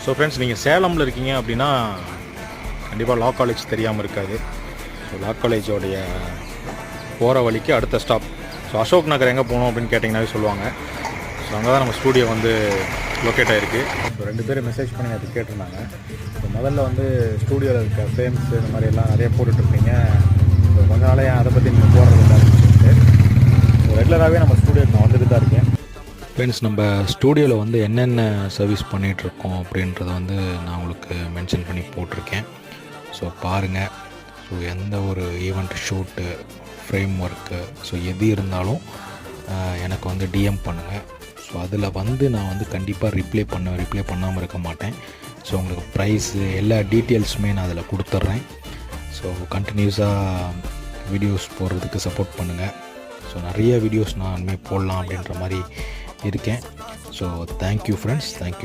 So friends, நீங்கள் சேலமில் இருக்கீங்க அப்படின்னா கண்டிப்பாக லா காலேஜ் தெரியாமல் இருக்காது. ஸோ லா காலேஜோடைய போகிற வழிக்கு அடுத்த ஸ்டாப். ஸோ அசோக் நகர் எங்கே போகணும் அப்படின்னு கேட்டிங்கனாவே சொல்லுவாங்க. ஸோ அங்கே தான் நம்ம ஸ்டூடியோ வந்து லொக்கேட் ஆகிருக்கு. ஸோ 2 பேர் மெசேஜ் பண்ணி அது கேட்டிருந்தாங்க. ஸோ முதல்ல வந்து ஸ்டூடியோவில் இருக்க ஃப்ரேம்ஸ் இந்த மாதிரி எல்லாம் நிறைய போட்டுட்ருக்கீங்க. ஸோ கொஞ்ச நாளே அதை பற்றி நீங்கள் போடுறது சொல்லிட்டு ஸோ ரெகுலராகவே நம்ம ஸ்டூடியோக்கு நான் வந்துட்டு தான் இருக்கேன். ஃப்ரெண்ட்ஸ், நம்ம ஸ்டூடியோவில் வந்து என்னென்ன சர்வீஸ் பண்ணிகிட்ருக்கோம் அப்படின்றத வந்து நான் உங்களுக்கு மென்ஷன் பண்ணி போட்டிருக்கேன். ஸோ பாருங்கள். ஸோ எந்த ஒரு event shoot, frame work, so எது இருந்தாலும் எனக்கு வந்து டிஎம் பண்ணுங்கள். ஸோ அதில் வந்து நான் வந்து கண்டிப்பாக ரிப்ளை பண்ணாமல் இருக்க மாட்டேன். ஸோ உங்களுக்கு ப்ரைஸு எல்லா டீட்டெயில்ஸுமே நான் அதில் கொடுத்துட்றேன். ஸோ கண்டினியூஸாக வீடியோஸ் போடுறதுக்கு சப்போர்ட் பண்ணுங்கள். ஸோ நிறைய வீடியோஸ் நான் இனிமேல் போடலாம் அப்படின்ற மாதிரி இருக்கேன். So thank you friends, thank you.